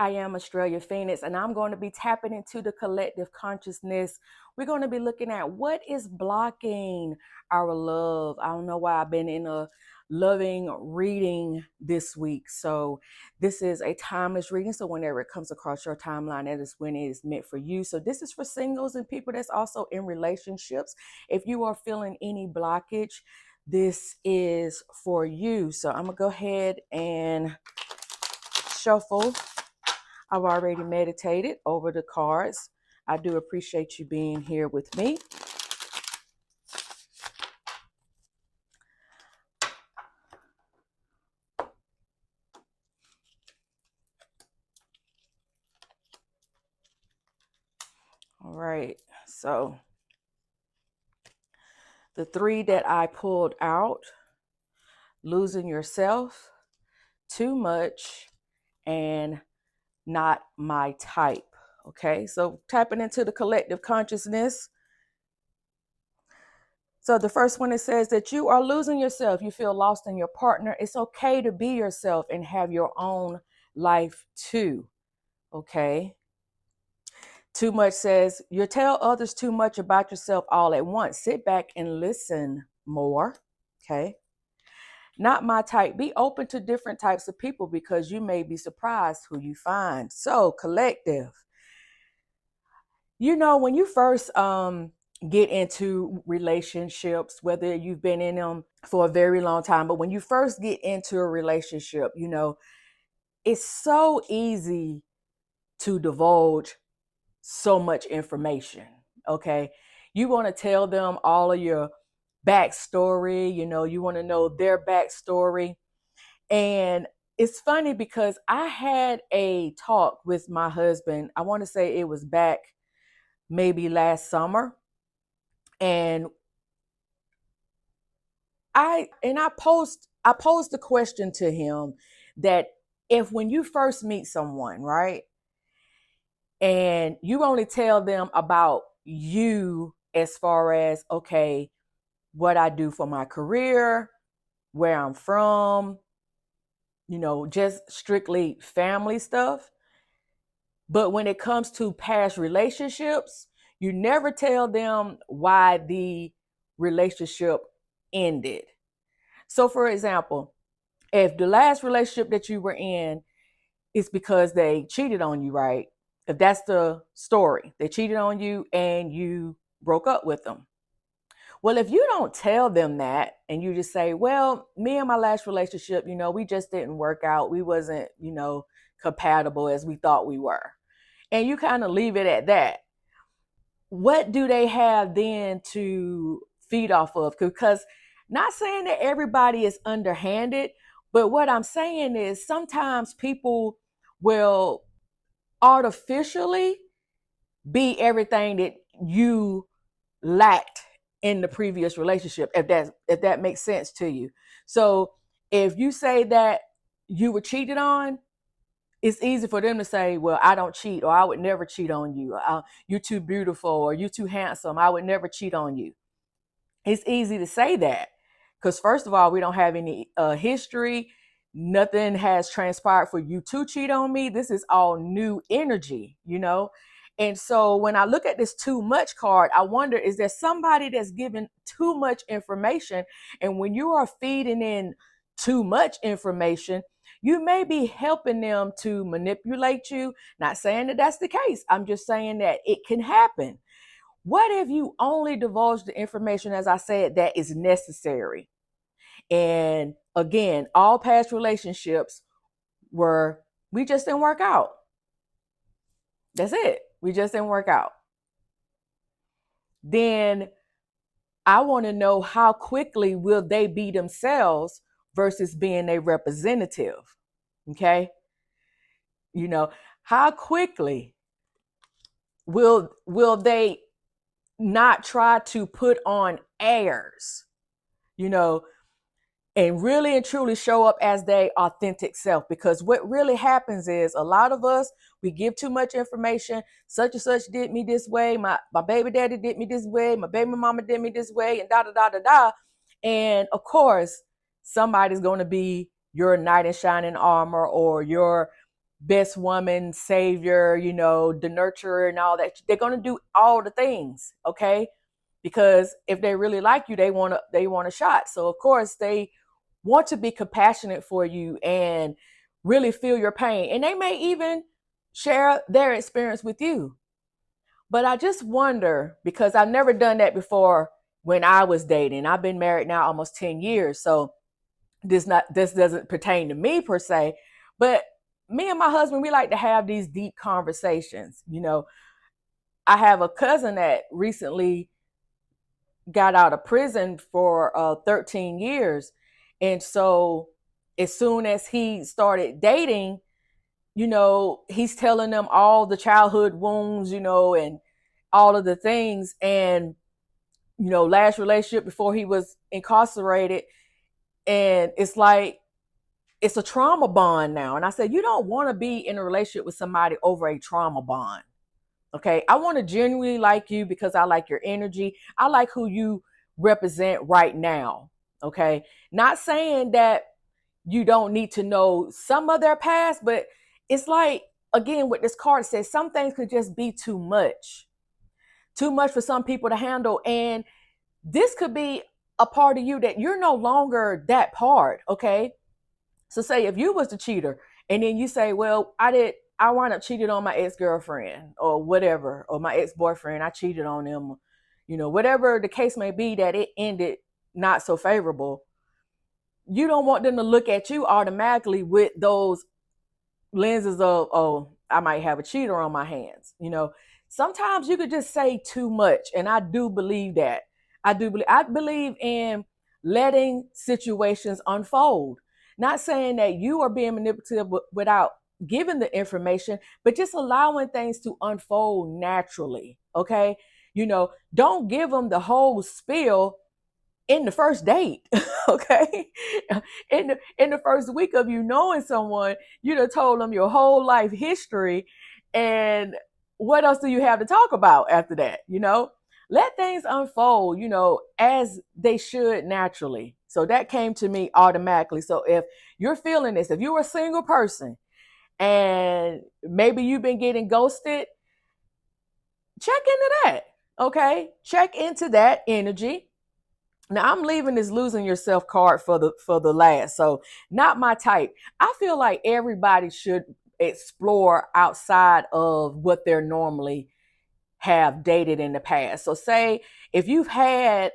I am Estrella Phoenix, and I'm going to be tapping into the collective consciousness. We're going to be looking at what is blocking our love. I don't know why I've been in a loving reading this week. So this is a timeless reading. So whenever it comes across your timeline, that is when it is meant for you. So this is for singles and people that's also in relationships. If you are feeling any blockage, this is for you. So I'm going to go ahead and shuffle. I've already meditated over the cards. I do appreciate you being here with me. All right, so the three that I pulled out: losing yourself, too much, and not my type. Okay, so tapping into the collective consciousness. So the first one, it says that you are losing yourself. You feel lost in your partner. It's okay to be yourself and have your own life too. Okay. Too much says you tell others too much about yourself all at once. Sit back and listen more. Okay. Not my type. Be open to different types of people because you may be surprised who you find. So collective. When you first get into relationships, whether you've been in them for a very long time, but when you first get into a relationship, it's so easy to divulge so much information. Okay. You want to tell them all of your backstory, you want to know their backstory. And it's funny because I had a talk with my husband. I want to say it was back maybe last summer. And I posed the question to him that if when you first meet someone, right? And you only tell them about you as far as, okay, what I do for my career, where I'm from, just strictly family stuff. But when it comes to past relationships, you never tell them why the relationship ended. So, for example, if the last relationship that you were in is because they cheated on you, right? If that's the story, they cheated on you and you broke up with them. Well, if you don't tell them that and you just say, well, me and my last relationship, we just didn't work out. We wasn't, compatible as we thought we were. And you kind of leave it at that. What do they have then to feed off of? Because not saying that everybody is underhanded, but what I'm saying is sometimes people will artificially be everything that you lacked in the previous relationship, if that makes sense to you. So if you say that you were cheated on, it's easy for them to say, well, I don't cheat, or I would never cheat on you. You're too beautiful, or you're too handsome. I would never cheat on you. It's easy to say that because, first of all, we don't have any history. Nothing has transpired for you to cheat on me. This is all new energy. And so when I look at this too much card, I wonder, is there somebody that's giving too much information? And when you are feeding in too much information, you may be helping them to manipulate you. Not saying that that's the case. I'm just saying that it can happen. What if you only divulge the information, as I said, that is necessary? And again, all past relationships were, we just didn't work out. That's it. We just didn't work out. Then I want to know, how quickly will they be themselves versus being a representative? Okay. How quickly will they not try to put on airs, and really and truly show up as their authentic self? Because what really happens is, a lot of us, we give too much information. Such and such did me this way. My baby daddy did me this way. My baby mama did me this way, and da da da da da. And of course, somebody's going to be your knight in shining armor, or your best woman, savior, the nurturer and all that. They're going to do all the things, okay? Because if they really like you, they want a shot. So of course they want to be compassionate for you and really feel your pain. And they may even share their experience with you. But I just wonder, because I've never done that before when I was dating. I've been married now almost 10 years. So this doesn't pertain to me per se, but me and my husband, we like to have these deep conversations. I have a cousin that recently got out of prison for 13 years. And so as soon as he started dating, he's telling them all the childhood wounds, and all of the things. And, last relationship before he was incarcerated. And it's like, it's a trauma bond now. And I said, you don't want to be in a relationship with somebody over a trauma bond. Okay. I want to genuinely like you because I like your energy. I like who you represent right now. Okay. Not saying that you don't need to know some of their past, but it's like, again, what this card says, some things could just be too much for some people to handle. And this could be a part of you that you're no longer that part. Okay. So say if you was the cheater and then you say, well, I wound up cheated on my ex-girlfriend or whatever, or my ex-boyfriend, I cheated on them, whatever the case may be, that it ended not so favorable. You don't want them to look at you automatically with those lenses of, oh, I might have a cheater on my hands. Sometimes you could just say too much. And I do believe that. I believe in letting situations unfold. Not saying that you are being manipulative without giving the information, but just allowing things to unfold naturally. Okay. Don't give them the whole spiel in the first date. Okay. In the first week of you knowing someone, you done told them your whole life history. And what else do you have to talk about after that? Let things unfold, as they should naturally. So that came to me automatically. So if you're feeling this, if you're a single person and maybe you've been getting ghosted, check into that. Okay. Check into that energy. Now I'm leaving this losing yourself card for the last. So not my type. I feel like everybody should explore outside of what they're normally have dated in the past. So say if you've had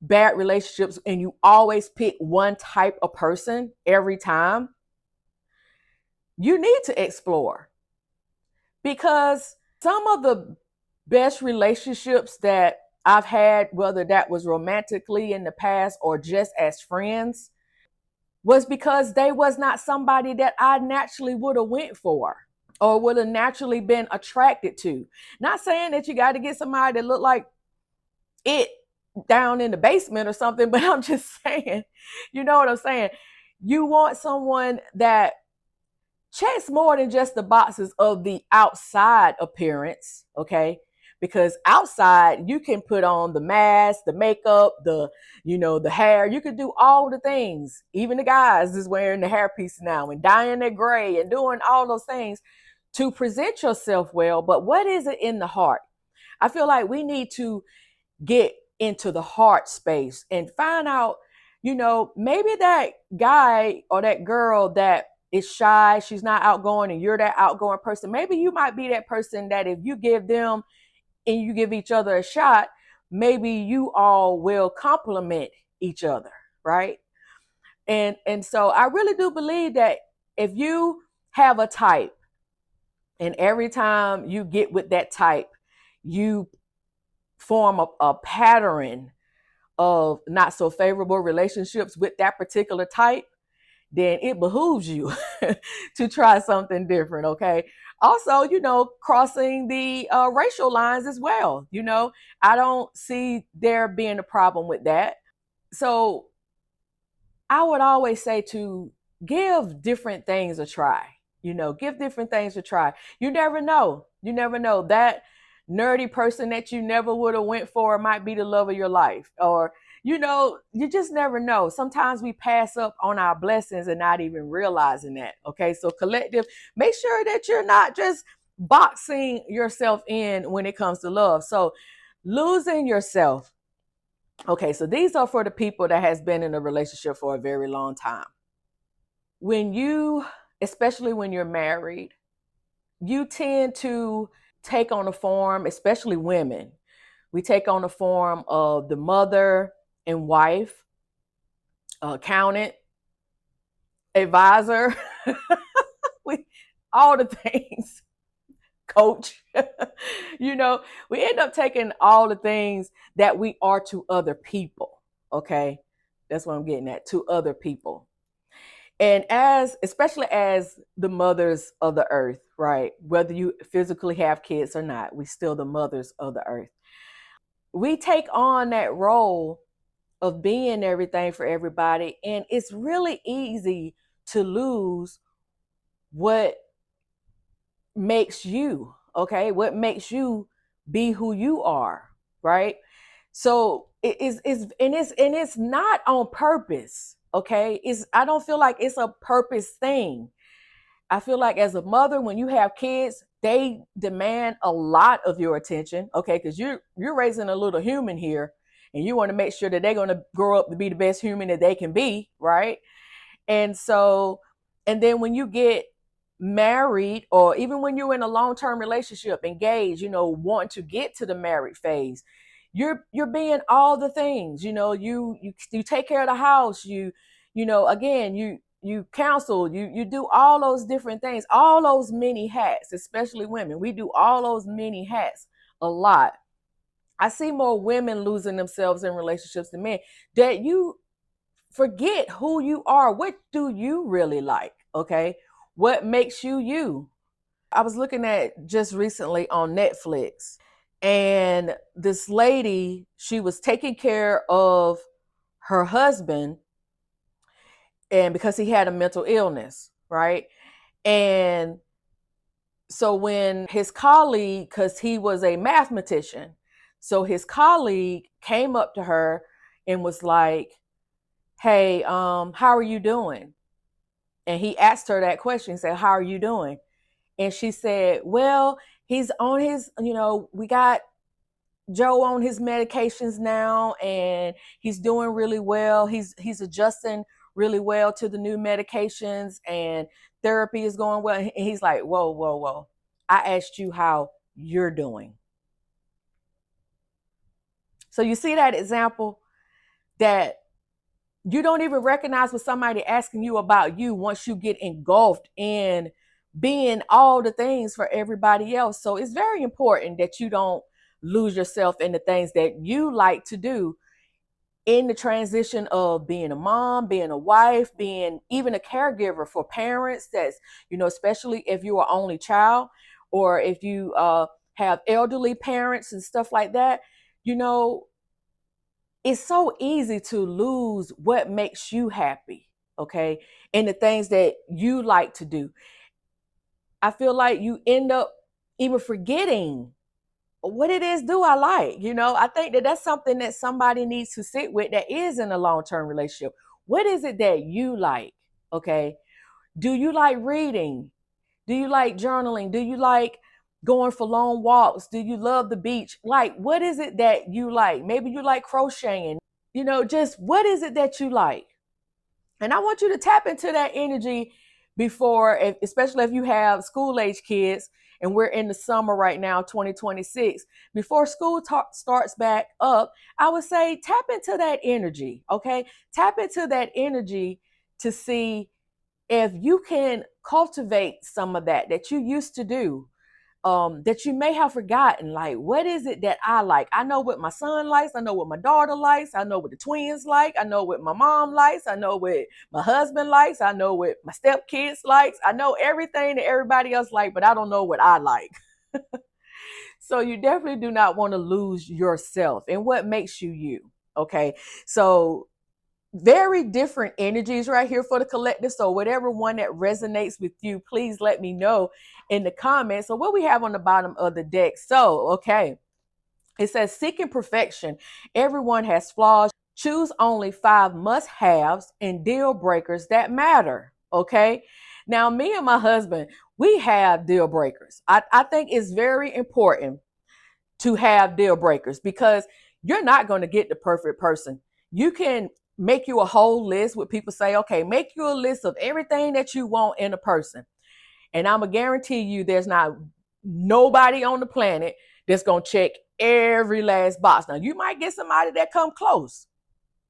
bad relationships and you always pick one type of person every time, you need to explore, because some of the best relationships that I've had, whether that was romantically in the past or just as friends, was because they was not somebody that I naturally would have went for or would have naturally been attracted to. Not saying that you got to get somebody that look like it down in the basement or something, but I'm just saying, you know what I'm saying? You want someone that checks more than just the boxes of the outside appearance, okay? Because outside you can put on the mask, the makeup, the hair. You can do all the things. Even the guys is wearing the hairpiece now and dyeing their gray and doing all those things to present yourself well. But what is it in the heart? I feel like we need to get into the heart space and find out, maybe that guy or that girl that is shy, she's not outgoing, and you're that outgoing person. Maybe you might be that person that if you give them and you give each other a shot, maybe you all will complement each other, right? And so I really do believe that if you have a type and every time you get with that type, you form a pattern of not so favorable relationships with that particular type, then it behooves you to try something different. Okay. Also, crossing the racial lines as well. I don't see there being a problem with that. So I would always say to give different things a try. Give different things a try. You never know. You never know. That nerdy person that you never would have went for might be the love of your life. Or, You just never know. Sometimes we pass up on our blessings and not even realizing that. Okay, so collective, make sure that you're not just boxing yourself in when it comes to love. So losing yourself. Okay, so these are for the people that has been in a relationship for a very long time. When you, especially when you're married, you tend to take on the form, especially women, we take on the form of the mother and wife, accountant, advisor, we, all the things, coach. you know, we end up taking all the things that we are to other people. Okay. That's what I'm getting at, to other people. And especially as the mothers of the earth, right? Whether you physically have kids or not, we still the mothers of the earth. We take on that role of being everything for everybody. And it's really easy to lose what makes you, okay? What makes you be who you are, right? So it's not on purpose, okay? I don't feel like it's a purpose thing. I feel like as a mother, when you have kids, they demand a lot of your attention, okay? Because you're raising a little human here, and you want to make sure that they're going to grow up to be the best human that they can be, right? And so, and then when you get married, or even when you're in a long-term relationship, engaged, wanting to get to the married phase, you're being all the things. You take care of the house. Again, you counsel. You do all those different things, all those many hats. Especially women, we do all those many hats a lot. I see more women losing themselves in relationships than men. That you forget who you are. What do you really like? Okay. What makes you you? I was looking at just recently on Netflix, and this lady, she was taking care of her husband, and because he had a mental illness, right? And so when his colleague, because he was a mathematician, so his colleague came up to her and was like, hey, how are you doing? And he asked her that question. He said, how are you doing? And she said, well, he's on his, we got Joe on his medications now, and he's doing really well. He's adjusting really well to the new medications, and therapy is going well. And he's like, whoa, whoa, whoa. I asked you how you're doing. So you see that example, that you don't even recognize what somebody asking you about you once you get engulfed in being all the things for everybody else. So it's very important that you don't lose yourself in the things that you like to do in the transition of being a mom, being a wife, being even a caregiver for parents. That's, especially if you are only child, or if you have elderly parents and stuff like that, it's so easy to lose what makes you happy, okay? And the things that you like to do. I feel like you end up even forgetting what it is do I like. I think that that's something that somebody needs to sit with that is in a long-term relationship. What is it that you like, okay? Do you like reading? Do you like journaling? Do you like going for long walks? Do you love the beach? Like, what is it that you like? Maybe you like crocheting. Just what is it that you like? And I want you to tap into that energy before, especially if you have school age kids, and we're in the summer right now, 2026. Before school starts back up, I would say tap into that energy, okay? Tap into that energy to see if you can cultivate some of that you used to do, that you may have forgotten. Like, what is it that I like? I know what my son likes. I know what my daughter likes. I know what the twins like. I know what my mom likes. I know what my husband likes. I know what my stepkids likes. I know everything that everybody else like, but I don't know what I like. So you definitely do not want to lose yourself and what makes you you. Okay. So very different energies right here for the collective. So whatever one that resonates with you, please let me know in the comments. So what we have on the bottom of the deck. So, okay. It says seeking perfection. Everyone has flaws. Choose only 5 must-haves and deal breakers that matter. Okay. Now, me and my husband, we have deal breakers. I think it's very important to have deal breakers because you're not going to get the perfect person. You can make you a whole list with people say, okay, make you a list of everything that you want in a person. And I'm going to guarantee you there's not nobody on the planet that's going to check every last box. Now, you might get somebody that come close.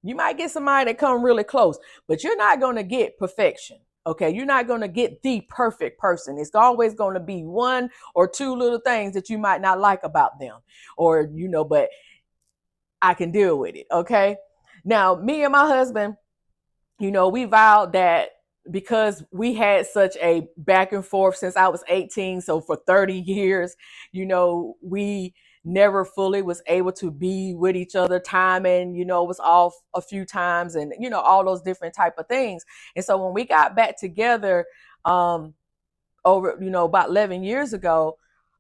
You might get somebody that come really close, but you're not going to get perfection. Okay, you're not going to get the perfect person. It's always going to be one or two little things that you might not like about them, or but I can deal with it. Okay, now me and my husband, we vowed that because we had such a back and forth since I was 18, so for 30 years, we never fully was able to be with each other. Timing, was off a few times, and all those different type of things. And so when we got back together, over about 11 years ago,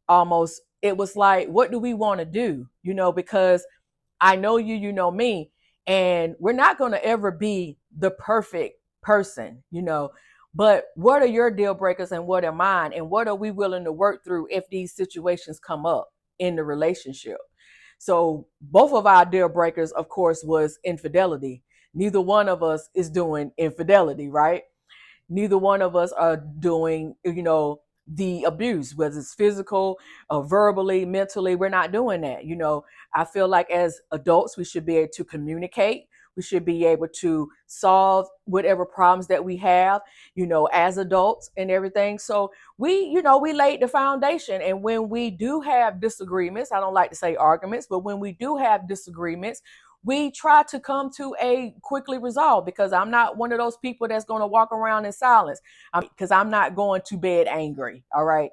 almost, it was like, what do we want to do? Because I know you, you know me, and we're not going to ever be the perfect person, but what are your deal breakers and what are mine? And what are we willing to work through if these situations come up in the relationship? So both of our deal breakers, of course, was infidelity. Neither one of us is doing infidelity, right? Neither one of us are doing, the abuse, whether it's physical or verbally, mentally. We're not doing that. I feel like as adults, we should be able to communicate. We should be able to solve whatever problems that we have, as adults and everything. So we laid the foundation. And when we do have disagreements, I don't like to say arguments, but when we do have disagreements, we try to come to a quickly resolve, because I'm not one of those people that's going to walk around in silence, because I'm not going to bed angry. All right.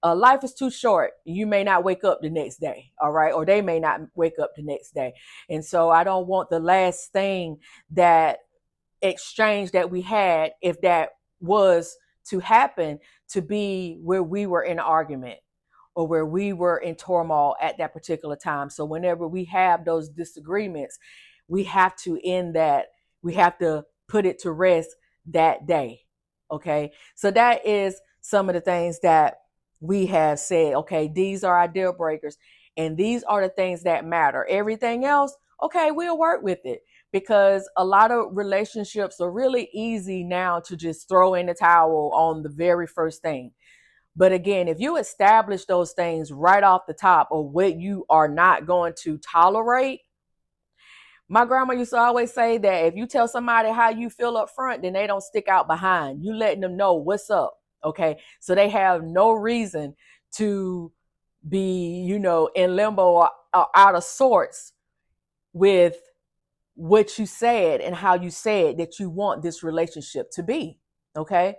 Life is too short. You may not wake up the next day. All right. Or they may not wake up the next day. And so I don't want the last thing, that exchange that we had, if that was to happen, to be where we were in an argument or where we were in turmoil at that particular time. So whenever we have those disagreements, we have to end that. We have to put it to rest that day. Okay. So that is some of the things that we have said. Okay, these are our deal breakers, and these are the things that matter. Everything else, okay, we'll work with it, because a lot of relationships are really easy now to just throw in the towel on the very first thing. But again, if you establish those things right off the top, or what you are not going to tolerate, my grandma used to always say that if you tell somebody how you feel up front, then they don't stick out behind. You letting them know what's up. Okay. So they have no reason to be, in limbo or out of sorts with what you said and how you said that you want this relationship to be. Okay.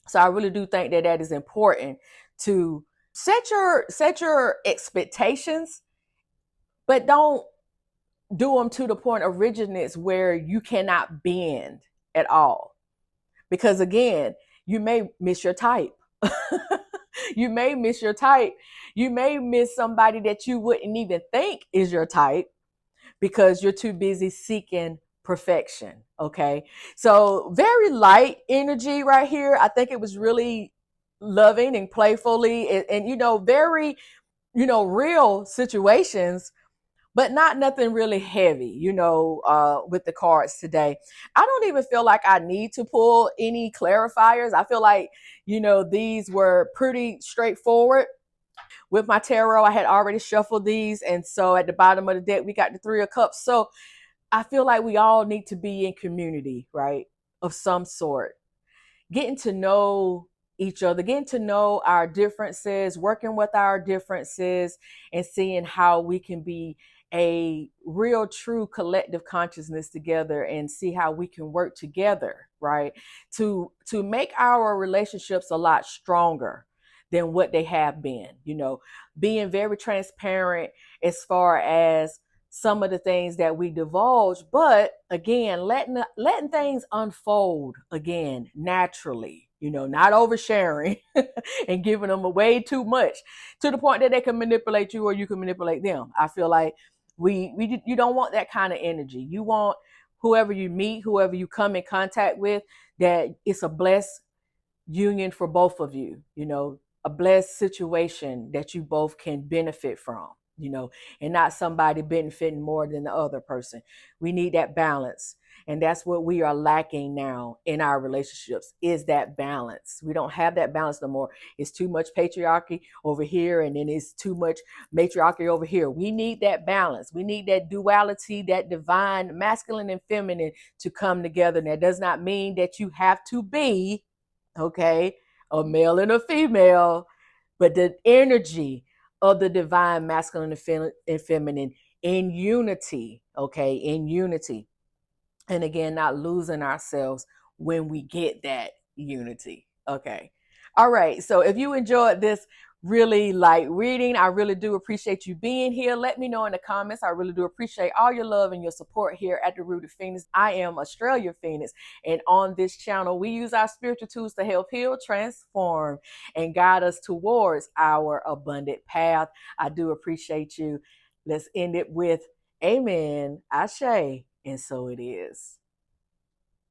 So I really do think that is important, to set your expectations, but don't do them to the point of rigidness where you cannot bend at all. Because again, you may miss your type. You may miss your type. You may miss somebody that you wouldn't even think is your type, because you're too busy seeking perfection. Okay. So very light energy right here. I think it was really loving and playfully, and very, real situations, but not nothing really heavy, with the cards today. I don't even feel like I need to pull any clarifiers. I feel like, these were pretty straightforward. With my tarot, I had already shuffled these. And so at the bottom of the deck, we got the 3 of Cups. So I feel like we all need to be in community, right? Of some sort. Getting to know each other, getting to know our differences, working with our differences, and seeing how we can be a real, true collective consciousness together, and see how we can work together, right? To make our relationships a lot stronger than what they have been, being very transparent as far as some of the things that we divulge, but again, letting things unfold again naturally, not oversharing and giving them away too much to the point that they can manipulate you or you can manipulate them. I feel like You don't want that kind of energy. You want whoever you meet, whoever you come in contact with, that it's a blessed union for both of you, a blessed situation that you both can benefit from, and not somebody benefiting more than the other person. We need that balance. And that's what we are lacking now in our relationships, is that balance. We don't have that balance no more. It's too much patriarchy over here, and then it's too much matriarchy over here. We need that balance. We need that duality, that divine masculine and feminine to come together. And that does not mean that you have to be, okay, a male and a female, but the energy of the divine masculine and feminine in unity, okay, in unity. And again, not losing ourselves when we get that unity. Okay. All right. So if you enjoyed this really like reading, I really do appreciate you being here. Let me know in the comments. I really do appreciate all your love and your support here at the Rooted Phoenix. I am Estrella Phoenix, and on this channel we use our spiritual tools to help heal, transform, and guide us towards our abundant path. I do appreciate you. Let's end it with amen, ashe, and so it is.